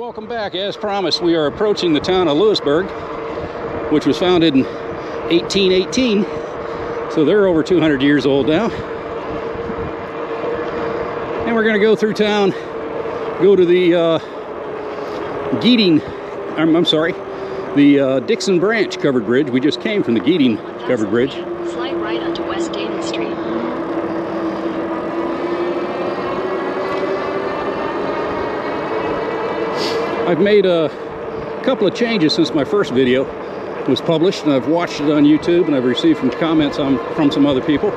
welcome back. As promised, we are approaching the town of Lewisburg, which was founded in 1818, so they're over 200 years old now. And we're going to go through town, go to the the Dixon branch covered bridge. We just came from the Geating covered bridge. Slide right onto West Dayton Street. I've made a couple of changes since my first video was published, and I've watched it on YouTube, and I've received some comments from some other people.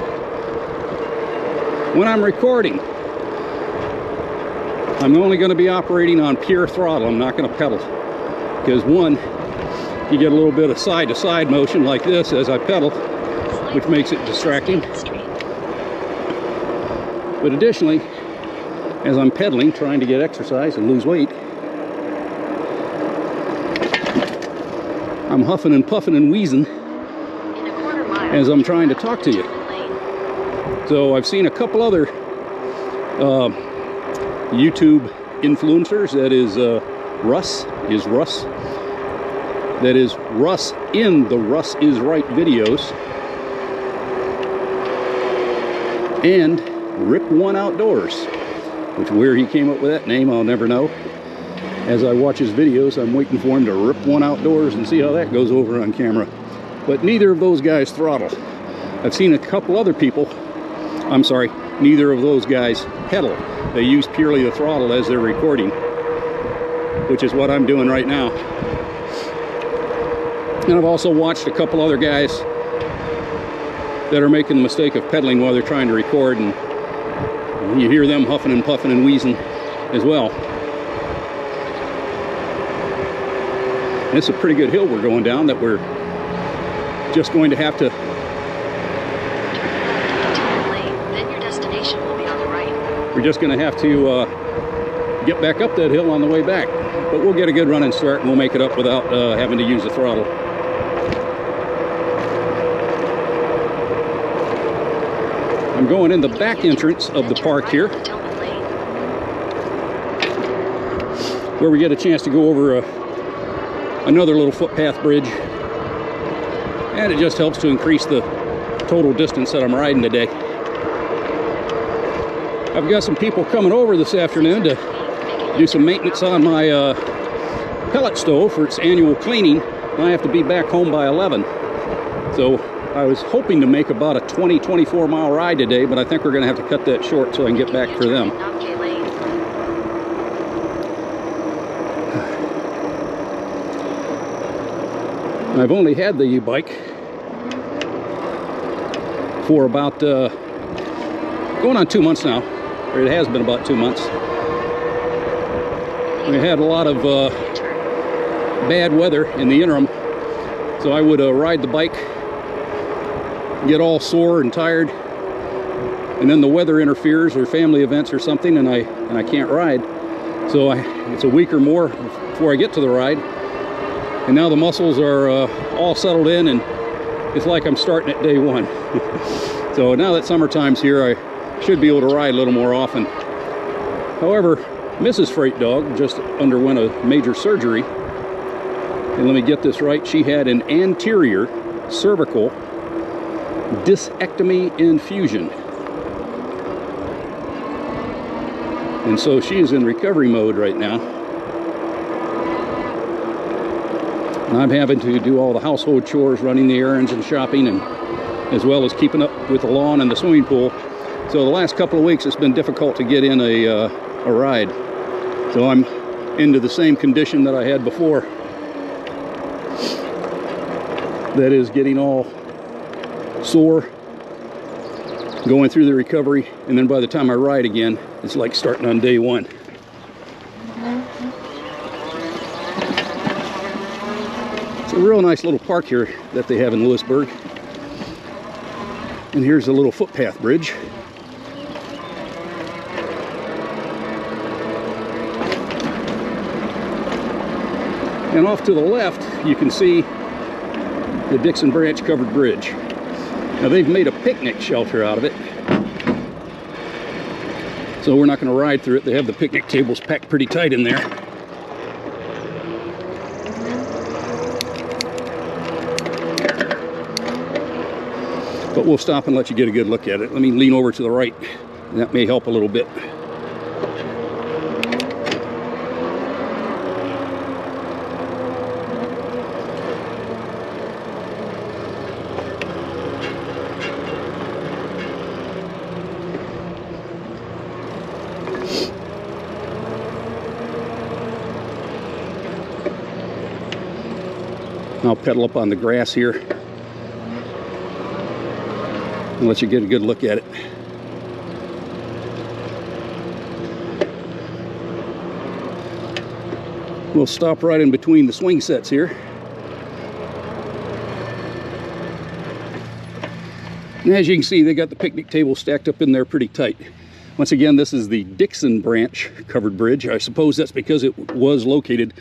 When I'm recording, I'm only going to be operating on pure throttle. I'm not going to pedal, because one, you get a little bit of side-to-side motion like this as I pedal, which makes it distracting. But additionally, as I'm pedaling, trying to get exercise and lose weight, I'm huffing and puffing and wheezing as I'm trying to talk to you. So I've seen a couple other YouTube influencers, that is Russ in the Russ is Right videos, and Rip One Outdoors, which where he came up with that name I'll never know. As I watch his videos, I'm waiting for him to rip one outdoors and see how that goes over on camera. But neither of those guys throttle. I've seen a couple other people, I'm sorry, neither of those guys pedal. They use purely the throttle as they're recording, which is what I'm doing right now. And I've also watched a couple other guys that are making the mistake of pedaling while they're trying to record, and you hear them huffing and puffing and wheezing as well. And it's a pretty good hill we're going down that we're just going to have to... Then your destination will be on the right. We're just going to have to get back up that hill on the way back. But we'll get a good running start, and we'll make it up without having to use the throttle. I'm going in the back entrance of the park here, where we get a chance to go over another little footpath bridge, and it just helps to increase the total distance that I'm riding today. I've got some people coming over this afternoon to do some maintenance on my pellet stove for its annual cleaning, and I have to be back home by 11. So I was hoping to make about a 20-24 mile ride today, but I think we're going to have to cut that short so I can get back for them. I've only had the e-bike for about going on 2 months now, or it has been about 2 months. We had a lot of bad weather in the interim, so I would ride the bike, get all sore and tired, and then the weather interferes or family events or something, and I can't ride. So it's a week or more before I get to the ride. And now the muscles are all settled in, and it's like I'm starting at day one. So now that summertime's here, I should be able to ride a little more often. However, Mrs. Freight Dog just underwent a major surgery. And let me get this right, she had an anterior cervical discectomy infusion. And so she is in recovery mode right now. And I'm having to do all the household chores, running the errands and shopping, and as well as keeping up with the lawn and the swimming pool. So the last couple of weeks it's been difficult to get in a ride. So I'm into the same condition that I had before. That is, getting all sore, going through the recovery, and then by the time I ride again, it's like starting on day one. It's a real nice little park here that they have in Lewisburg. And here's a little footpath bridge. And off to the left, you can see the Dixon branch covered bridge. Now they've made a picnic shelter out of it, so we're not going to ride through it. They have the picnic tables packed pretty tight in there. But we'll stop and let you get a good look at it. Let me lean over to the right, and that may help a little bit. I'll pedal up on the grass here and let you get a good look at it. We'll stop right in between the swing sets here. And as you can see, they got the picnic table stacked up in there pretty tight. Once again, this is the Dixon branch covered bridge. I suppose that's because it was located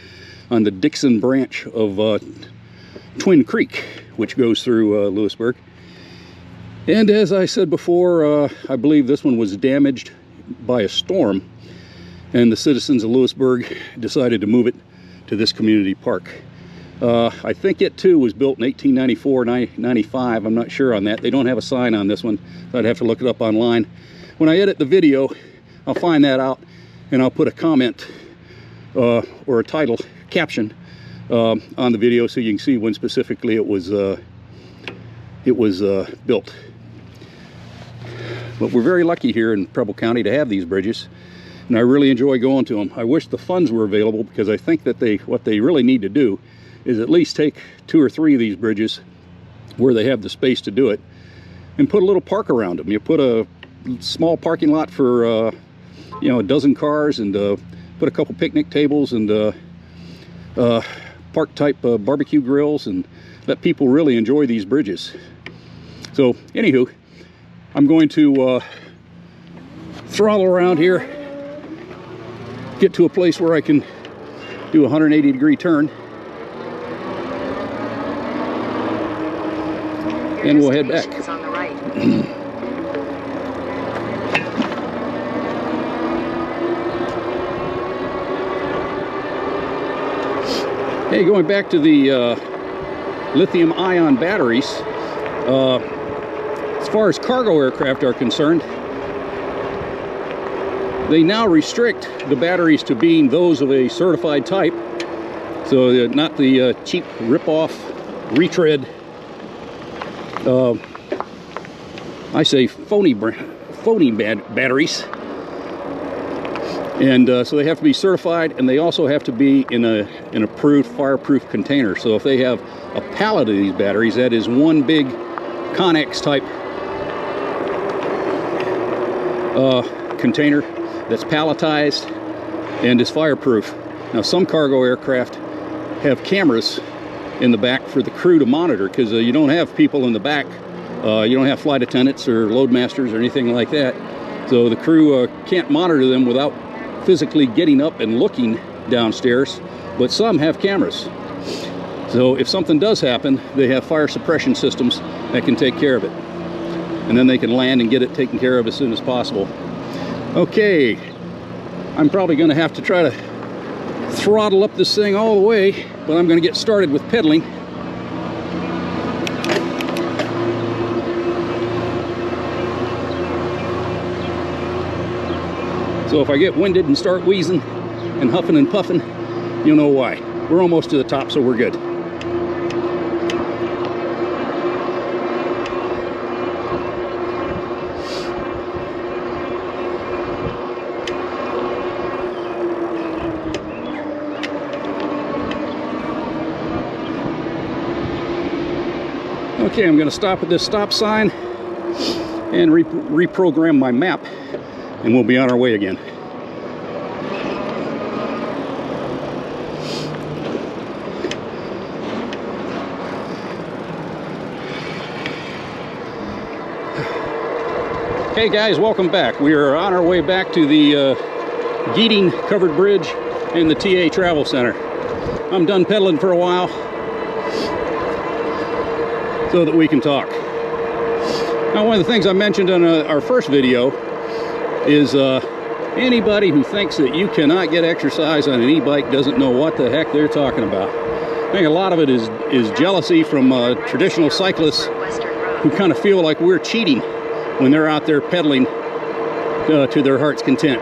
on the Dixon branch of Twin Creek, which goes through Lewisburg. And as I said before, I believe this one was damaged by a storm, and the citizens of Lewisburg decided to move it to this community park. I think it too was built in 1894, 95. I'm not sure on that. They don't have a sign on this one, so I'd have to look it up online. When I edit the video, I'll find that out, and I'll put a comment or a title caption on the video so you can see when specifically it was built. But we're very lucky here in Preble County to have these bridges, and I really enjoy going to them. I wish the funds were available, because I think that what they really need to do is at least take 2 or 3 of these bridges where they have the space to do it and put a little park around them. You put a small parking lot for you know, a dozen cars, and put a couple picnic tables and park type barbecue grills, and let people really enjoy these bridges. So anywho, I'm going to throttle around here, get to a place where I can do a 180-degree turn, and we'll head back. On the right. Hey, going back to the lithium-ion batteries, as far as cargo aircraft are concerned, they now restrict the batteries to being those of a certified type, so not the cheap rip-off retread, I say phony batteries. And so they have to be certified, and they also have to be in an approved fireproof container. So if they have a pallet of these batteries, that is one big Connex type container that's palletized and is fireproof. Now, some cargo aircraft have cameras in the back for the crew to monitor, because you don't have people in the back. You don't have flight attendants or loadmasters or anything like that. So the crew can't monitor them without physically getting up and looking downstairs, but some have cameras. So if something does happen, they have fire suppression systems that can take care of it, and then they can land and get it taken care of as soon as possible. Okay, I'm probably going to have to try to throttle up this thing all the way, but I'm going to get started with pedaling. So if I get winded and start wheezing and huffing and puffing, you'll know why. We're almost to the top, so we're good. Okay, I'm going to stop at this stop sign and reprogram my map, and we'll be on our way again. Hey guys, welcome back. We are on our way back to the Geating Covered Bridge and the TA Travel Center. I'm done pedaling for a while so that we can talk. Now, one of the things I mentioned on our first video is anybody who thinks that you cannot get exercise on an e-bike doesn't know what the heck they're talking about. I think a lot of it is jealousy from traditional cyclists who kind of feel like we're cheating when they're out there pedaling to their heart's content.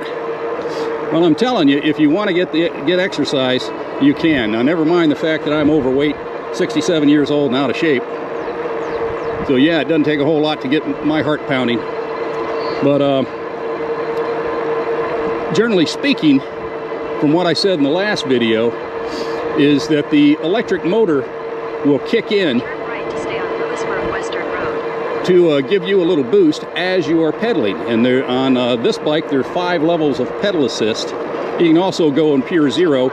Well, I'm telling you, if you want to get exercise, you can. Now, never mind the fact that I'm overweight, 67 years old and out of shape. So yeah, it doesn't take a whole lot to get my heart pounding. But generally speaking, from what I said in the last video, is that the electric motor will kick in Turn right to stay on Lewisburg Western Road. to give you a little boost as you are pedaling. And there, on this bike, there are 5 levels of pedal assist. You can also go in pure zero,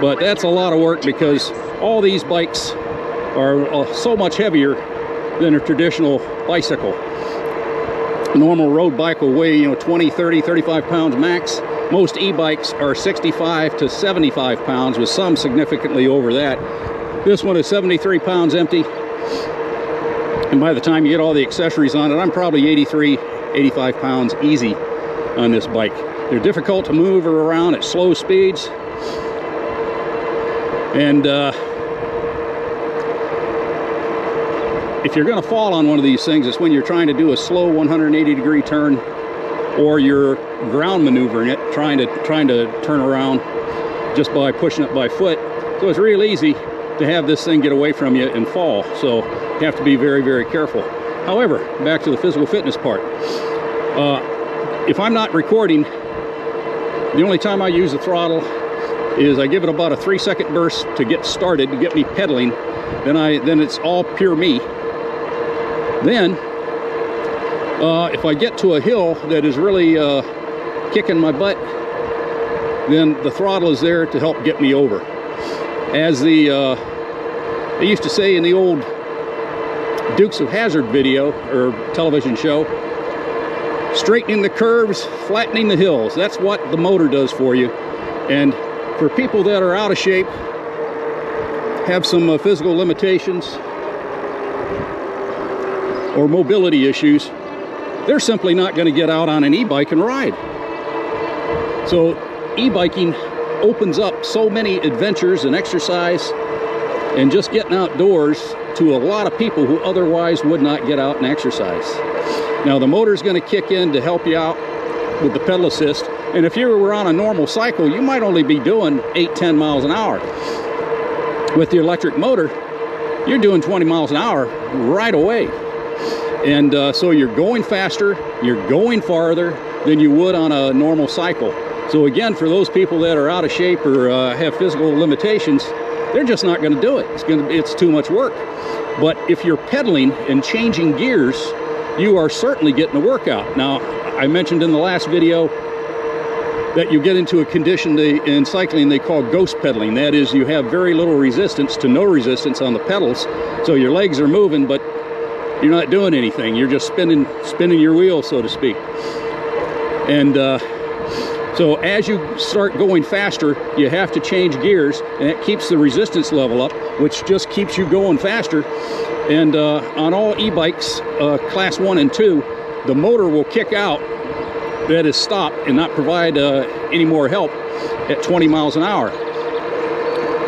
but that's a lot of work because all these bikes are so much heavier than a traditional bicycle. A normal road bike will weigh, 20, 30, 35 pounds max. Most e-bikes are 65 to 75 pounds, with some significantly over that. This one is 73 pounds empty. And by the time you get all the accessories on it, I'm probably 83, 85 pounds easy on this bike. They're difficult to move around at slow speeds. And if you're going to fall on one of these things, it's when you're trying to do a slow 180-degree turn, or you're ground maneuvering it, trying to turn around just by pushing it by foot. So it's real easy to have this thing get away from you and fall. So you have to be very, very careful. However, back to the physical fitness part. If I'm not recording, the only time I use the throttle is I give it about a 3-second burst to get started, to get me pedaling. Then it's all pure me. Then, if I get to a hill that is really kicking my butt, then the throttle is there to help get me over. As they used to say in the old Dukes of Hazzard video or television show, straightening the curves, flattening the hills. That's what the motor does for you. And for people that are out of shape, have some physical limitations or mobility issues, they're simply not going to get out on an e-bike and ride. So e-biking opens up so many adventures and exercise and just getting outdoors to a lot of people who otherwise would not get out and exercise. Now the motor is going to kick in to help you out with the pedal assist, and if you were on a normal cycle, you might only be doing 8-10 miles an hour. With the electric motor, you're doing 20 miles an hour right away. And so you're going faster, you're going farther than you would on a normal cycle. So again, for those people that are out of shape or have physical limitations, they're just not going to do it. It's too much work. But if you're pedaling and changing gears, you are certainly getting a workout. Now, I mentioned in the last video that you get into a condition in cycling they call ghost pedaling. That is, you have very little resistance to no resistance on the pedals. So your legs are moving, but you're not doing anything. You're just spinning your wheel, so to speak. And so as you start going faster, you have to change gears, and it keeps the resistance level up, which just keeps you going faster. And on all e-bikes, class 1 and 2, the motor will kick out, that is stop, and not provide any more help at 20 miles an hour.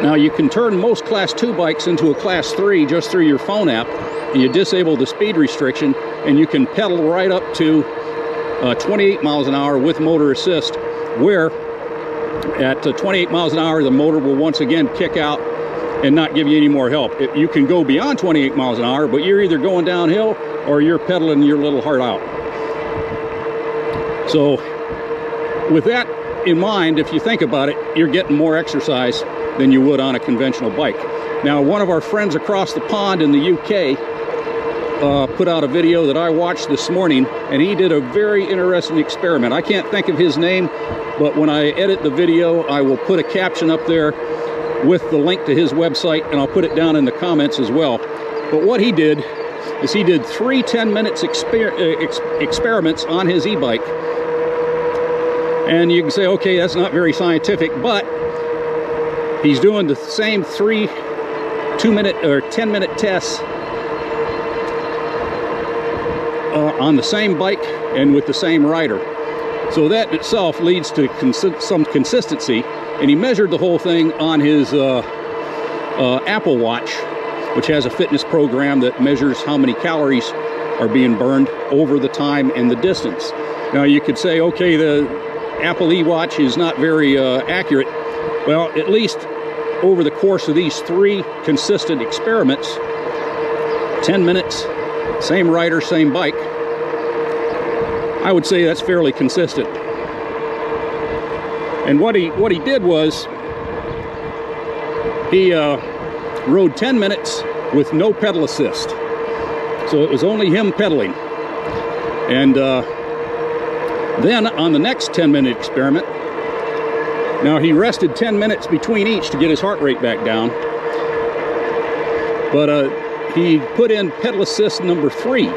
Now you can turn most class 2 bikes into a class 3 just through your phone app, and you disable the speed restriction, and you can pedal right up to 28 miles an hour with motor assist, where at 28 miles an hour the motor will once again kick out and not give you any more help. You can go beyond 28 miles an hour, but you're either going downhill or you're pedaling your little heart out. So with that in mind, if you think about it, you're getting more exercise than you would on a conventional bike. Now, one of our friends across the pond in the UK put out a video that I watched this morning, and he did a very interesting experiment. I can't think of his name, but when I edit the video, I will put a caption up there with the link to his website, and I'll put it down in the comments as well. But what he did is he did 3 10-minute experiments on his e-bike. And you can say, okay, that's not very scientific, but he's doing the same 3 2-minute or 10-minute tests on the same bike and with the same rider. So that itself leads to some consistency. And he measured the whole thing on his Apple Watch, which has a fitness program that measures how many calories are being burned over the time and the distance. Now you could say, okay, the Apple eWatch is not very accurate. Well, at least over the course of these 3 consistent experiments, 10 minutes, same rider, same bike, I would say that's fairly consistent. And what he did was he rode 10 minutes with no pedal assist. So it was only him pedaling. And then on the next 10-minute experiment, now he rested 10 minutes between each to get his heart rate back down. But he put in pedal assist number 3.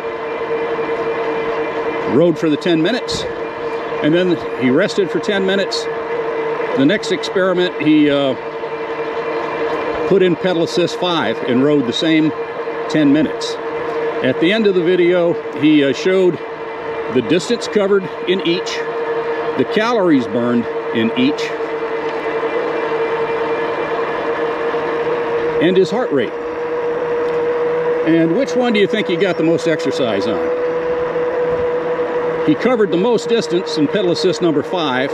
Rode for the 10 minutes, and then he rested for 10 minutes. The next experiment, he put in pedal assist 5 and rode the same 10 minutes. At the end of the video, he showed the distance covered in each, the calories burned in each, and his heart rate. And which one do you think he got the most exercise on? He covered the most distance in pedal assist number 5.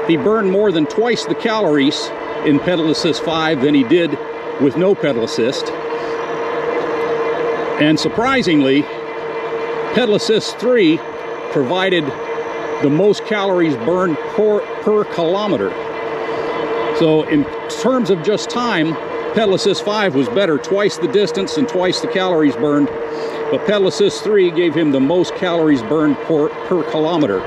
He burned more than twice the calories in pedal assist 5 than he did with no pedal assist. And surprisingly, pedal assist 3 provided the most calories burned per kilometer. So in terms of just time, pedal assist 5 was better, twice the distance and twice the calories burned. But pedal assist 3 gave him the most calories burned per kilometer.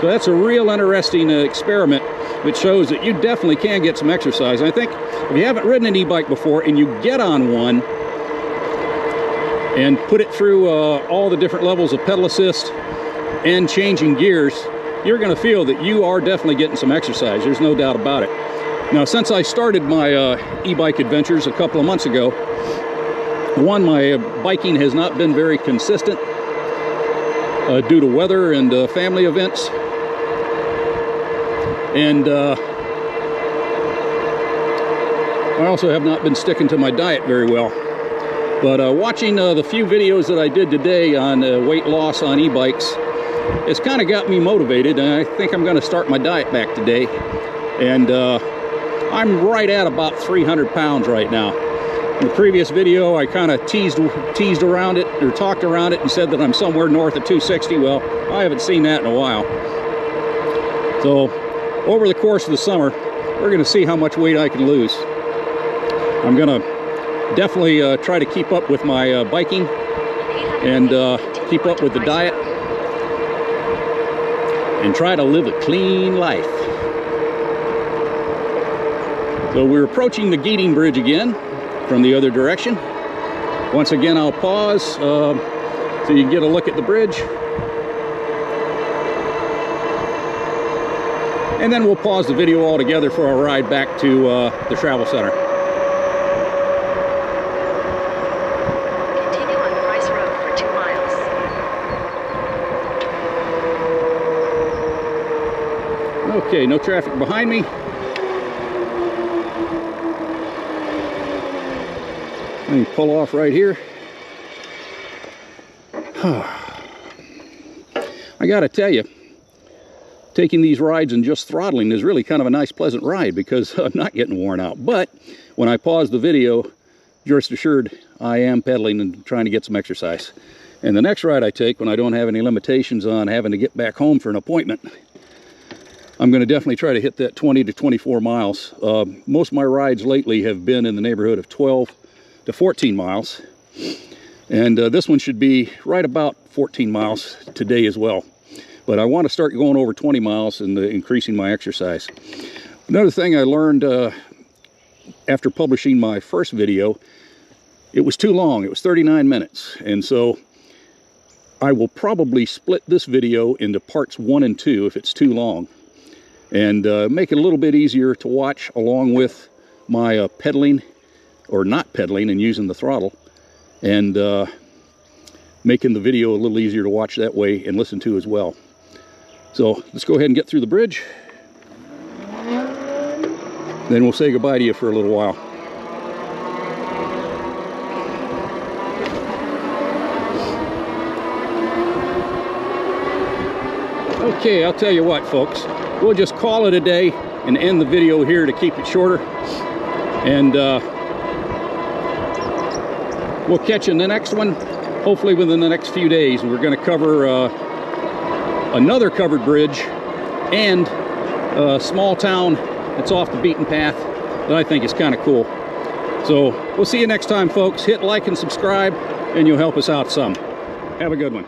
So that's a real interesting experiment which shows that you definitely can get some exercise. And I think if you haven't ridden an e-bike before and you get on one and put it through all the different levels of pedal assist and changing gears, you're going to feel that you are definitely getting some exercise. There's no doubt about it. Now, since I started my e-bike adventures a couple of months ago, one, my biking has not been very consistent due to weather and family events. And I also have not been sticking to my diet very well. But watching the few videos that I did today on weight loss on e-bikes, it's kind of got me motivated, and I think I'm going to start my diet back today. And I'm right at about 300 pounds right now. In the previous video, I kind of teased around it, or talked around it, and said that I'm somewhere north of 260. Well, I haven't seen that in a while. So, over the course of the summer, we're going to see how much weight I can lose. I'm going to definitely try to keep up with my biking and keep up with the diet and try to live a clean life. So we're approaching the Geating Bridge again from the other direction. Once again, I'll pause so you can get a look at the bridge. And then we'll pause the video altogether for our ride back to the travel center. Continue on Price Road for 2 miles. Okay, no traffic behind me. Let me pull off right here. I gotta tell you, taking these rides and just throttling is really kind of a nice, pleasant ride because I'm not getting worn out. But when I pause the video, rest assured, I am pedaling and trying to get some exercise. And the next ride I take, when I don't have any limitations on having to get back home for an appointment, I'm going to definitely try to hit that 20 to 24 miles. Most of my rides lately have been in the neighborhood of 12 to 14 miles. And this one should be right about 14 miles today as well. But I want to start going over 20 miles and increasing my exercise. Another thing I learned after publishing my first video, it was too long. It was 39 minutes. And so I will probably split this video into parts 1 and 2 if it's too long. And make it a little bit easier to watch along with my pedaling or not pedaling and using the throttle. And making the video a little easier to watch that way and listen to as well. So let's go ahead and get through the bridge. Then we'll say goodbye to you for a little while. Okay, I'll tell you what, folks. We'll just call it a day and end the video here to keep it shorter. And we'll catch you in the next one, hopefully within the next few days. We're going to cover another covered bridge and a small town that's off the beaten path that I think is kind of cool. So we'll see you next time, folks. Hit like and subscribe, and you'll help us out some. Have a good one.